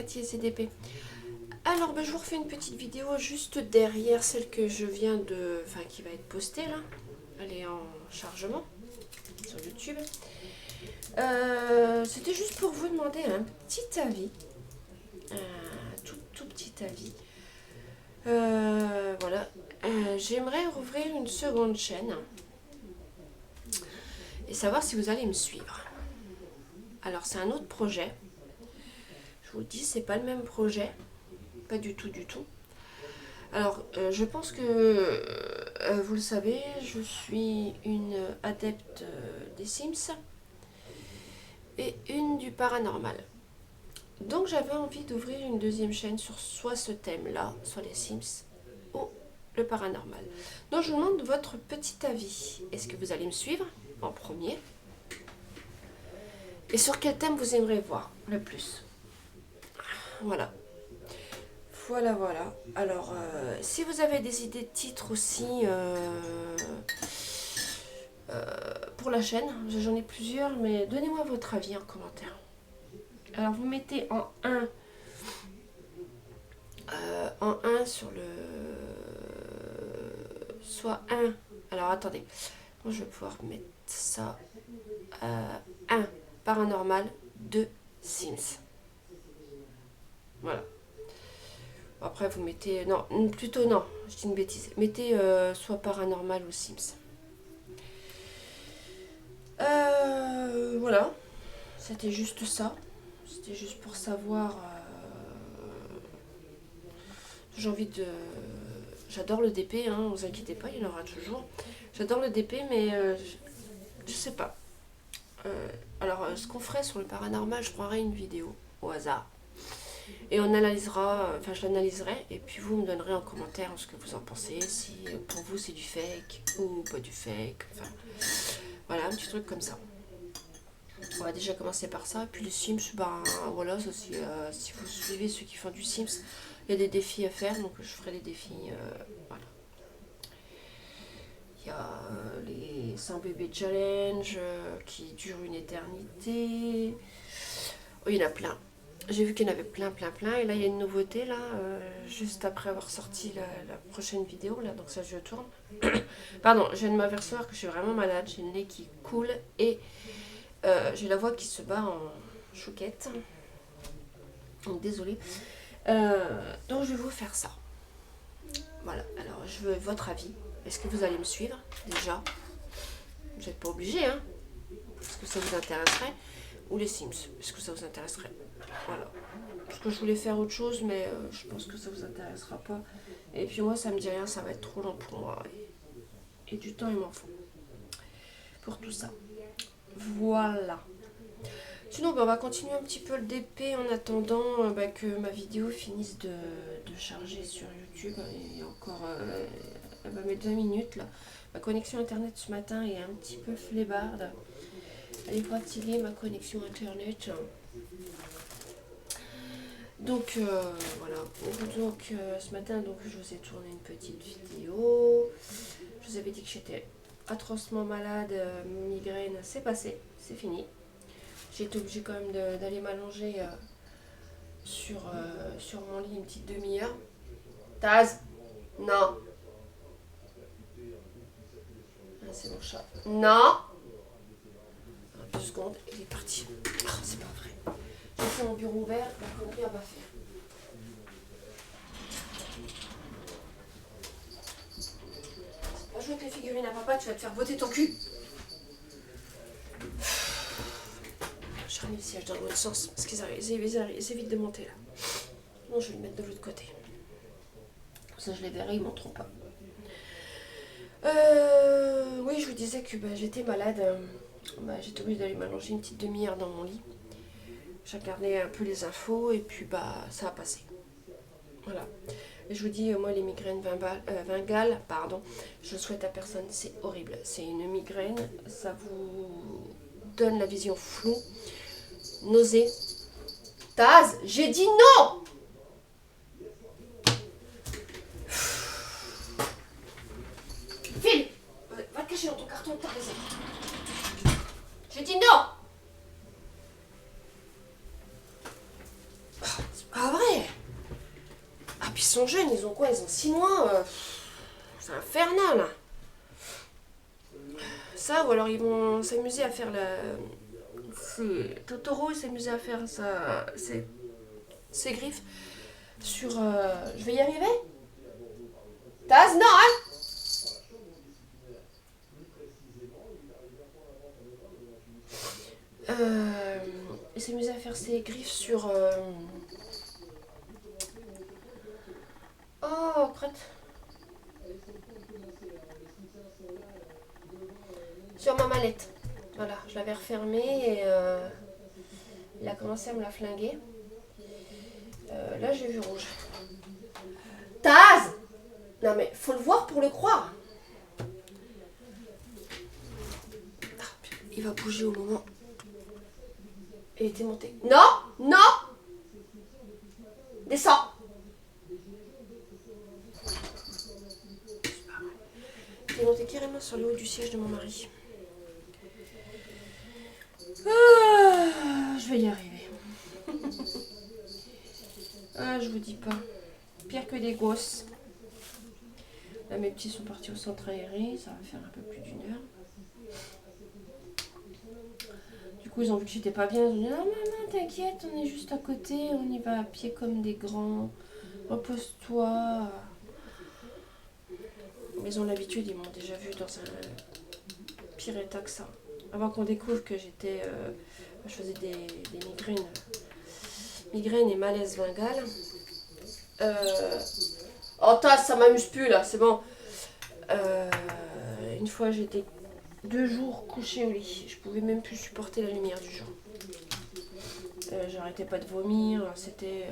Cathy SDP. Alors, je vous refais une petite vidéo juste derrière celle que je viens de... Enfin, qui va être postée, là. Elle est en chargement sur YouTube. C'était juste pour vous demander un petit avis. Un tout petit avis. Voilà. J'aimerais rouvrir une seconde chaîne. Et savoir si vous allez me suivre. Alors, c'est un autre projet. Je vous le dis, c'est pas le même projet. Pas du tout, du tout. Alors, je pense que vous le savez, je suis une adepte des Sims et une du paranormal. Donc, j'avais envie d'ouvrir une deuxième chaîne sur soit ce thème-là, soit les Sims ou le paranormal. Donc, je vous demande votre petit avis. Est-ce que vous allez me suivre en premier? Et sur quel thème vous aimeriez voir le plus? Voilà. Voilà. Alors, si vous avez des idées de titres aussi pour la chaîne, j'en ai plusieurs, mais donnez-moi votre avis en commentaire. Alors, vous mettez en 1 sur le... Soit 1... Alors, attendez. Moi, je vais pouvoir mettre ça... 1 paranormal, 2 Sims. Voilà. Après, vous mettez... Non, plutôt non, je dis une bêtise. Mettez soit paranormal ou Sims. Voilà. C'était juste ça. C'était juste pour savoir... J'ai envie de... J'adore le DP, hein, vous inquiétez pas, il y en aura toujours. J'adore le DP, mais je sais pas. Alors, ce qu'on ferait sur le paranormal, je prendrais une vidéo au hasard. Et on analysera, enfin je l'analyserai, et puis vous me donnerez en commentaire ce que vous en pensez, si pour vous c'est du fake ou pas du fake, enfin voilà, un petit truc comme ça. On va déjà commencer par ça, et puis les Sims, ben voilà, ça, si vous suivez ceux qui font du Sims, il y a des défis à faire, donc je ferai des défis, voilà. Il y a les 100 bébés challenge qui durent une éternité, oh, il y en a plein. J'ai vu qu'il y en avait plein. Et là, il y a une nouveauté, là, juste après avoir sorti la prochaine vidéo, là, donc ça, je tourne. Pardon, je viens de m'apercevoir que je suis vraiment malade. J'ai le nez qui coule et j'ai la voix qui se bat en chouquette. Donc, désolée. Donc, je vais vous faire ça. Voilà, alors, je veux votre avis. Est-ce que vous allez me suivre, déjà? Vous n'êtes pas obligé, hein? Est-ce que ça vous intéresserait? Ou les Sims, est-ce que ça vous intéresserait? Voilà. Parce que je voulais faire autre chose, mais je pense que ça vous intéressera pas. Et puis moi, ça me dit rien, ça va être trop lent pour moi. Et du temps, il m'en faut. Pour tout ça. Voilà. Sinon, on va continuer un petit peu le DP en attendant que ma vidéo finisse de charger sur YouTube. Et encore, elle va mettre 20 minutes là. Ma connexion internet ce matin est un petit peu flébarde. Elle est fatiguée, ma connexion internet. Donc voilà, donc ce matin donc, je vous ai tourné une petite vidéo. Je vous avais dit que j'étais atrocement malade, migraine, c'est passé, c'est fini. J'ai été obligée quand même d'aller m'allonger sur mon lit une petite demi-heure. Taz, non. Ah, c'est mon chat. Non. 2 secondes, il est parti. Oh, c'est pas vrai. J'ai fait mon bureau ouvert, la connerie à pas faire. C'est pas jouer avec les figurines à papa, tu vas te faire botter ton cul. Je ramène le siège dans l'autre sens, parce qu'ils évitent de monter là. Non, je vais le mettre de l'autre côté. Comme ça, je les verrai, ils ne monteront pas. Oui, je vous disais que j'étais malade. J'étais obligée d'aller m'allonger une petite demi-heure dans mon lit. J'ai regardé un peu les infos et puis ça a passé. Voilà. Et je vous dis, moi les migraines vingales, pardon, je souhaite à personne, c'est horrible. C'est une migraine, ça vous donne la vision floue, nausée. Taz, j'ai dit non! File! Va te cacher dans ton carton, t'as raison. J'ai dit non! sont jeunes, ils ont quoi? Ils ont 6 mois. C'est infernal. Ça, ou alors ils vont s'amuser à faire la... Totoro, il s'amusait à faire ses griffes sur... Je vais y arriver? Taz, non, hein? Il s'amusait à faire ses griffes sur... Oh, crête. Sur ma mallette. Voilà, je l'avais refermée et il a commencé à me la flinguer. Là, j'ai vu rouge. Taz! Non mais, faut le voir pour le croire. Il va bouger au moment. Il était monté. Non! Non! Descends! Il est monté carrément sur le haut du siège de mon mari. Je vais y arriver. Je vous dis pas. Pire que des gosses. Là, mes petits sont partis au centre aéré. Ça va faire un peu plus d'1 heure. Du coup, ils ont vu que j'étais pas bien. Ils ont dit non, maman, t'inquiète, on est juste à côté. On y va à pied comme des grands. Repose-toi. Mais ils ont l'habitude, ils m'ont déjà vu dans un pire état que ça. Avant qu'on découvre que j'étais... je faisais des migraines. Migraines et malaise vagal. Oh, ça m'amuse plus là, c'est bon. Une fois, j'étais 2 jours couchée au lit. Je pouvais même plus supporter la lumière du jour. J'arrêtais pas de vomir. C'était...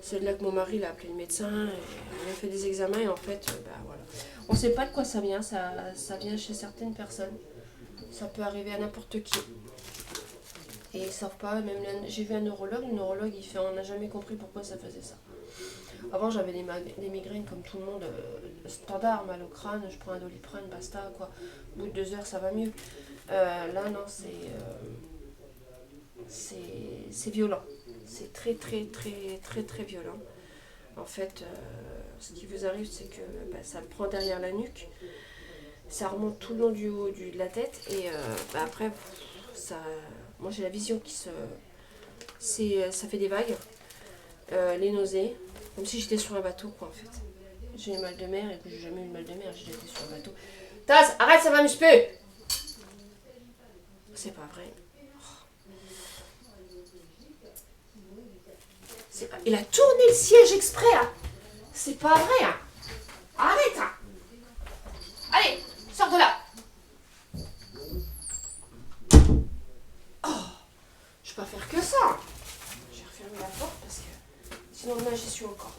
c'est là que mon mari l'a appelé le médecin. Il a fait des examens et en fait, voilà. On sait pas de quoi ça vient. Ça vient chez certaines personnes. Ça peut arriver à n'importe qui. Et ils savent pas, même j'ai vu un neurologue, le neurologue il fait on n'a jamais compris pourquoi ça faisait ça. Avant j'avais des migraines comme tout le monde, standard, mal au crâne, je prends un Doliprane, basta quoi. Au bout de 2 heures ça va mieux. Là non, c'est violent. C'est très très très très très violent. En fait, ce qui vous arrive c'est que ça prend derrière la nuque, ça remonte tout le long du haut de la tête et après ça... Moi j'ai la vision qui se... ça fait des vagues. Les nausées. Comme si j'étais sur un bateau quoi en fait. J'ai eu mal de mer et que j'ai jamais eu de mal de mer. J'ai déjà été sur un bateau. Taz, arrête, ça m'amuse plus. C'est pas vrai. Il a tourné le siège exprès hein. C'est pas vrai hein. Arrête hein. Allez, sors de là. Je peux pas faire que ça. Je vais refermer la porte parce que sinon demain j'y suis encore.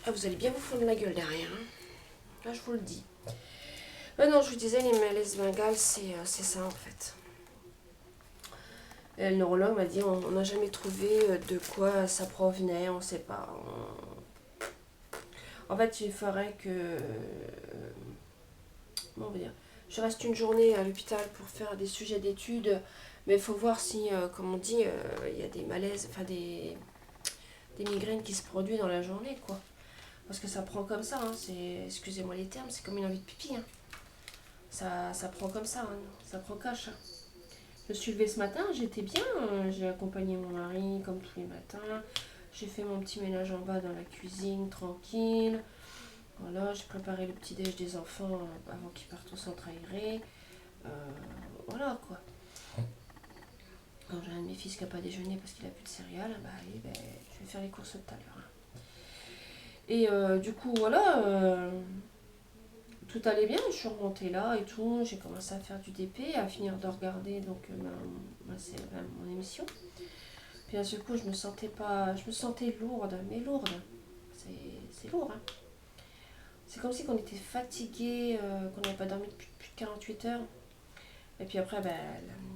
Vous allez bien vous fondre la gueule derrière. Hein. Là je vous le dis. Non, je vous disais, les malaises bengales, c'est ça en fait. Et le neurologue m'a dit on n'a jamais trouvé de quoi ça provenait, on sait pas. En fait, il faudrait que... comment on va dire, je reste une journée à l'hôpital pour faire des sujets d'études, mais il faut voir si, comme on dit, il y a des malaises, enfin des migraines qui se produisent dans la journée, quoi. Parce que ça prend comme ça, hein, excusez-moi les termes, c'est comme une envie de pipi. Hein. Ça prend comme ça, hein, ça prend cash. Hein. Je me suis levée ce matin, j'étais bien, j'ai accompagné mon mari comme tous les matins, j'ai fait mon petit ménage en bas dans la cuisine, tranquille. Voilà, j'ai préparé le petit déj des enfants avant qu'ils partent au centre aéré. Voilà quoi. Alors j'ai un de mes fils qui n'a pas déjeuné parce qu'il a plus de céréales. Je vais faire les courses tout à l'heure. Hein. Et du coup voilà, tout allait bien. Je suis remontée là et tout. J'ai commencé à faire du DP, à finir de regarder donc mon émission. Puis à ce coup je me sentais lourde, mais lourde. C'est lourd. Hein. C'est comme si on était fatigué, qu'on n'avait pas dormi depuis plus de 48 heures. Et puis après, la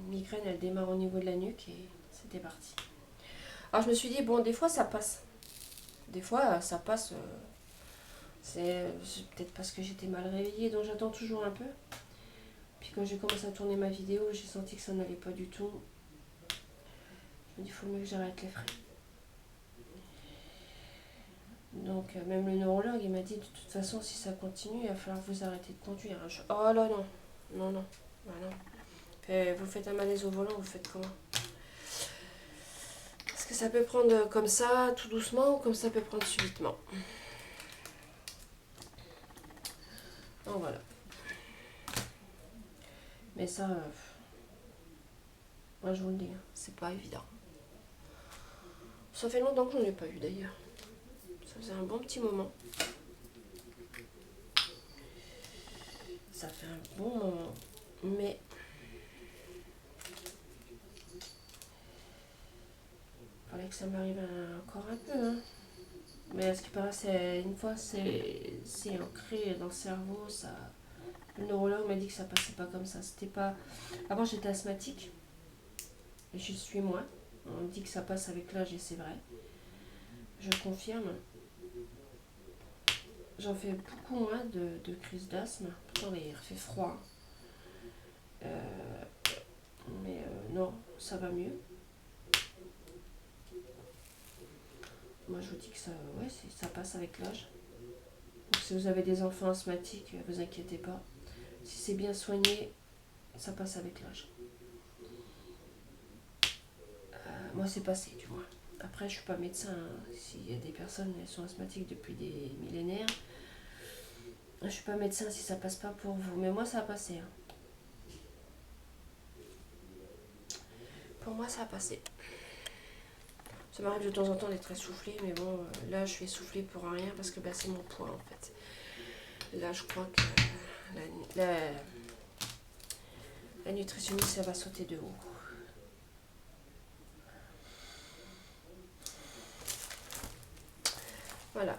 migraine, elle démarre au niveau de la nuque et c'était parti. Alors je me suis dit, bon, des fois ça passe. Des fois ça passe. C'est peut-être parce que j'étais mal réveillée, donc j'attends toujours un peu. Puis quand j'ai commencé à tourner ma vidéo, j'ai senti que ça n'allait pas du tout. me dis, il faut mieux que j'arrête les frais. Donc, même le neurologue, il m'a dit, de toute façon, si ça continue, il va falloir que vous arrêtez de conduire. Oh là non, non, non, bah non. Vous faites un malaise au volant, vous faites comment? Parce que ça peut prendre comme ça, tout doucement, ou comme ça peut prendre subitement. Donc voilà. Mais ça, moi je vous le dis, hein, c'est pas évident. Ça fait longtemps que j'en ai pas eu d'ailleurs. Ça faisait un bon petit moment. Ça fait un bon moment. Mais il fallait que ça m'arrive encore un peu. Hein. Mais à ce qui paraît, une fois c'est ancré dans le cerveau. Ça, le neurologue m'a dit que ça passait pas comme ça. C'était pas. Avant j'étais asthmatique. Et je suis moins. On me dit que ça passe avec l'âge et c'est vrai. Je confirme. J'en fais beaucoup moins de crises d'asthme. Pourtant il fait froid. Mais non, ça va mieux. Moi je vous dis que ça, ouais, ça passe avec l'âge. Donc si vous avez des enfants asthmatiques, vous inquiétez pas. Si c'est bien soigné, ça passe avec l'âge. Moi c'est passé du moins. Après je suis pas médecin. Hein. S'il y a des personnes qui sont asthmatiques depuis des millénaires, je suis pas médecin si ça passe pas pour vous. Mais moi ça a passé. Hein. Pour moi ça a passé. Ça m'arrive de temps en temps d'être essoufflée, mais bon, là je suis essoufflée pour rien parce que bah, c'est mon poids en fait. Là je crois que la nutritionniste ça va sauter de haut. Voilà.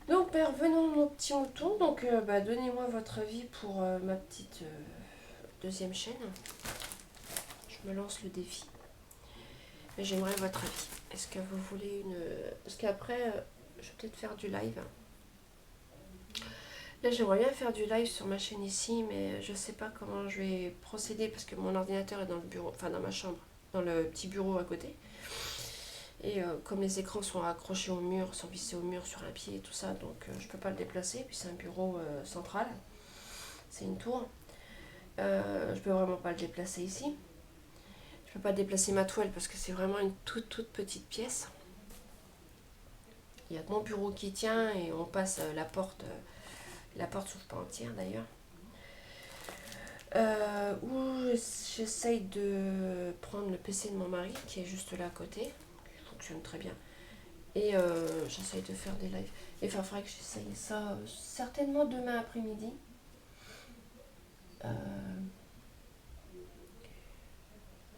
Donc revenons à nos petits moutons. Donc donnez-moi votre avis pour ma petite deuxième chaîne. Je me lance le défi. Mais j'aimerais votre avis. Est-ce que vous voulez une... Parce qu'après, je vais peut-être faire du live. Là, j'aimerais bien faire du live sur ma chaîne ici, mais je sais pas comment je vais procéder parce que mon ordinateur est dans le bureau, enfin dans ma chambre, dans le petit bureau à côté. Et comme les écrans sont accrochés au mur, sont vissés au mur sur un pied et tout ça, donc je peux pas le déplacer. Puis c'est un bureau central, c'est une tour. Je peux vraiment pas le déplacer ici. Je peux pas déplacer ma toile parce que c'est vraiment une toute petite pièce. Il y a mon bureau qui tient et on passe la porte. La porte s'ouvre pas entière d'ailleurs. Où j'essaye de prendre le PC de mon mari qui est juste là à côté, qui fonctionne très bien. Et j'essaye de faire des lives. Et il faudrait que j'essaye ça certainement demain après-midi.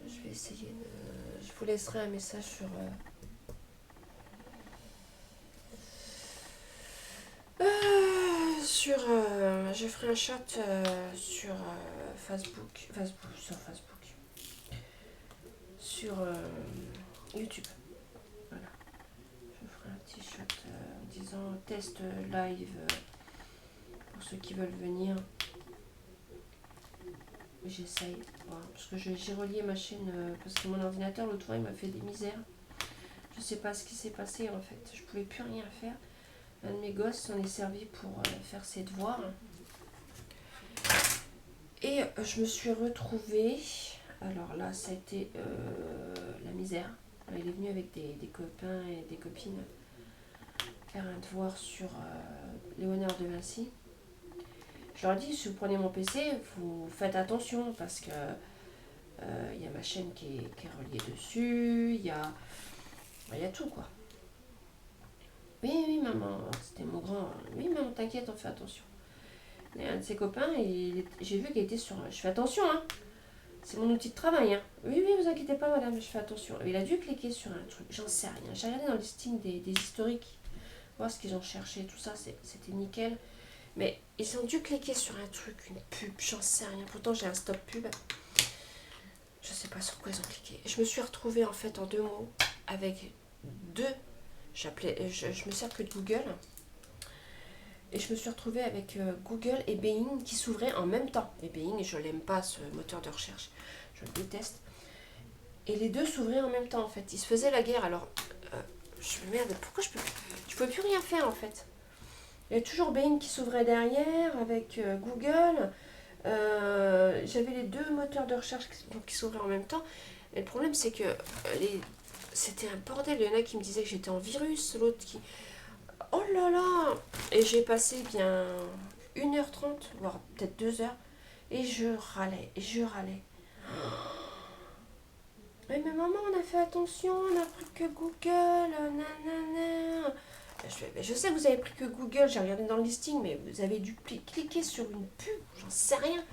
Je vais essayer de... Je vous laisserai un message sur... je ferai un shot sur Facebook, sur YouTube. Voilà. Je ferai un petit shot en disant test live pour ceux qui veulent venir. J'essaye, voilà, parce que j'ai relié ma chaîne parce que mon ordinateur l'autre fois il m'a fait des misères. Je sais pas ce qui s'est passé en fait. Je pouvais plus rien faire. Un de mes gosses s'en est servi pour faire ses devoirs. Et je me suis retrouvée. Alors là, ça a été la misère. Il est venu avec des copains et des copines faire un devoir sur Léonard de Vinci. Je leur ai dit, si vous prenez mon PC, vous faites attention parce que y a ma chaîne qui est reliée dessus, il y a tout quoi. Oui, maman, c'était mon grand. Oui, maman, t'inquiète, on fait attention. Et un de ses copains, j'ai vu qu'il était sur. Je fais attention, hein. C'est mon outil de travail, hein. Oui, vous inquiétez pas, madame, je fais attention. Il a dû cliquer sur un truc, j'en sais rien. J'ai regardé dans le listing des historiques, voir ce qu'ils ont cherché, tout ça, c'était nickel. Mais ils ont dû cliquer sur un truc, une pub, j'en sais rien. Pourtant, j'ai un stop pub. Je sais pas sur quoi ils ont cliqué. Je me suis retrouvée en fait en 2 mots avec 2. Je me sers que de Google. Et je me suis retrouvée avec Google et Bing qui s'ouvraient en même temps. Et Bing, je l'aime pas ce moteur de recherche. Je le déteste. Et les deux s'ouvraient en même temps en fait. Ils se faisaient la guerre. Alors, je me merde, pourquoi je peux plus rien faire en fait. Il y a toujours Bing qui s'ouvrait derrière avec Google. J'avais les deux moteurs de recherche qui s'ouvraient en même temps. Et le problème, c'est que c'était un bordel. Il y en a qui me disaient que j'étais en virus, l'autre qui... Oh là là. Et j'ai passé bien 1h30, voire peut-être 2 heures. Et je râlais, et je râlais. Mais maman, on a fait attention, on a pris que Google, nanana. Je sais que vous avez pris que Google, j'ai regardé dans le listing, mais vous avez dû cliquer sur une pub, j'en sais rien.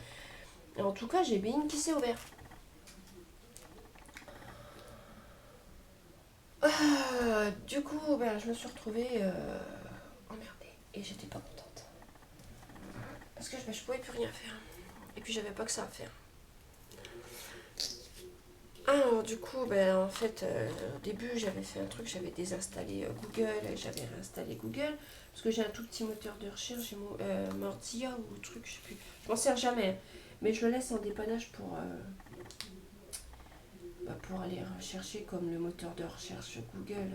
Et en tout cas, j'ai Bing qui s'est ouvert. Du coup, ben, je me suis retrouvée emmerdée et j'étais pas contente. Parce que je pouvais plus rien faire. Et puis j'avais pas que ça à faire. Alors du coup, ben, en fait, au début j'avais fait un truc, j'avais désinstallé Google et j'avais réinstallé Google. Parce que j'ai un tout petit moteur de recherche, j'ai Mozilla ou truc, je sais plus. Je m'en sers jamais, hein. Mais je le laisse en dépannage pour aller rechercher comme le moteur de recherche Google.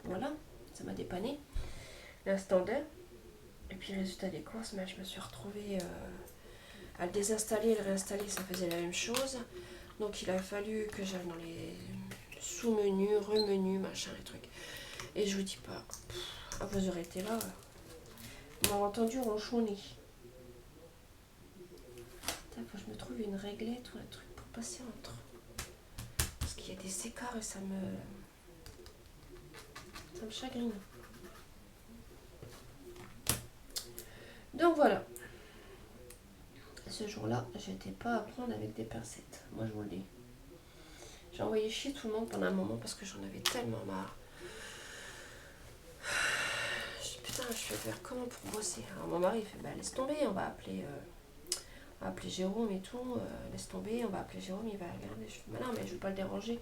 Voilà, ça m'a dépanné. L'instant D. Et puis résultat des courses, ben, je me suis retrouvée à le désinstaller et le réinstaller, ça faisait la même chose. Donc il a fallu que j'aille dans les sous-menus, remenus, machin, les trucs. Et je vous dis pas, vous aurez été là, vous m'avez entendu ronchonner. Faut que je me trouve une réglette ou un truc pour passer entre. Parce qu'il y a des écarts et ça me chagrine. Donc voilà. Ce jour-là, j'étais pas à prendre avec des pincettes. Moi, je vous le dis. J'ai envoyé chier tout le monde pendant un moment parce que j'en avais tellement marre. Je dis putain, je vais faire comment pour bosser. Alors mon mari il fait bah laisse tomber, on va appeler Jérôme et tout. Laisse tomber, on va appeler Jérôme, il va regarder. Je fais bah non mais je veux pas le déranger.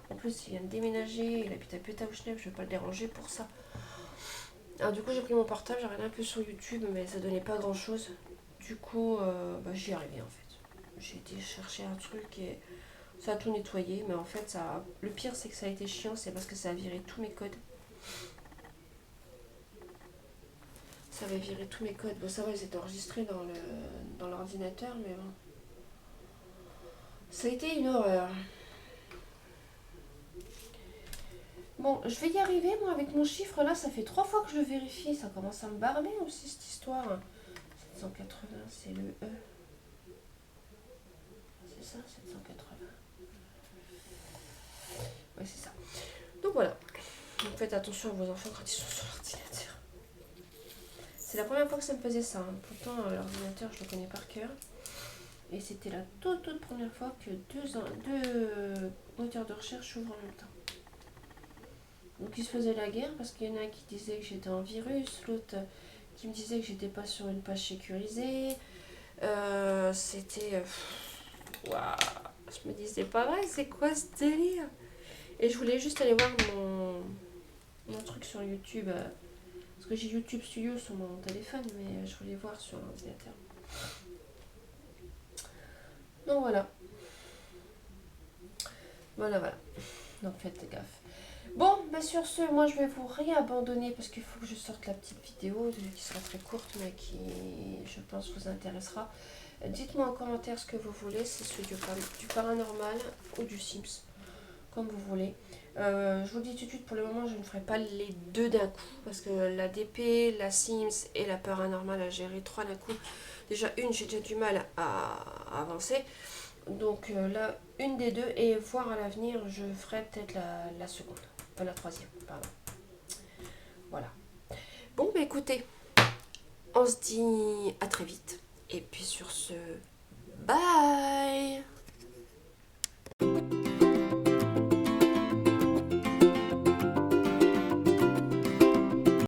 En plus il vient de déménager, il habite à Pétaouchneb, je veux pas le déranger pour ça. Alors du coup j'ai pris mon portable, j'ai regardé un peu sur YouTube mais ça donnait pas grand chose. Du coup j'y arrivais en fait. J'ai été chercher un truc et ça a tout nettoyé, mais en fait ça. Le pire c'est que ça a été chiant, c'est parce que ça a viré tous mes codes. Ça avait viré tous mes codes. Bon ça va, ils étaient enregistrés dans l'ordinateur, mais bon. Ça a été une horreur. Bon, je vais y arriver, moi, avec mon chiffre là, ça fait 3 fois que je le vérifie, ça commence à me barber aussi cette histoire. 780, c'est le E. C'est ça, 780. Ouais, c'est ça. Donc voilà. Donc faites attention à vos enfants quand ils sont sur l'ordinateur. C'est la première fois que ça me faisait ça. Hein. Pourtant, l'ordinateur, je le connais par cœur. Et c'était la toute première fois que deux moteurs de recherche s'ouvrent en même temps. Donc ils se faisaient la guerre parce qu'il y en a un qui disait que j'étais en virus, l'autre qui me disait que j'étais pas sur une page sécurisée. C'était... Waouh. Je me disais pas vrai, c'est quoi ce délire? Et je voulais juste aller voir mon truc sur YouTube. Parce que j'ai YouTube Studio sur mon téléphone, mais je voulais voir sur l'ordinateur. Donc voilà. Voilà. Donc faites gaffe. Bon, bah sur ce, moi je vais vous réabandonner parce qu'il faut que je sorte la petite vidéo qui sera très courte mais qui, je pense, vous intéressera. Dites-moi en commentaire ce que vous voulez, si c'est du paranormal ou du Sims, comme vous voulez. Je vous le dis tout de suite, pour le moment je ne ferai pas les deux d'un coup parce que la DP, la Sims et la paranormal à gérer 3 d'un coup. Déjà une, j'ai déjà du mal à avancer. Donc là, une des deux, et voir à l'avenir, je ferai peut-être la seconde. Enfin, la troisième, pardon. Voilà. Bon, bah écoutez, on se dit à très vite. Et puis sur ce, bye!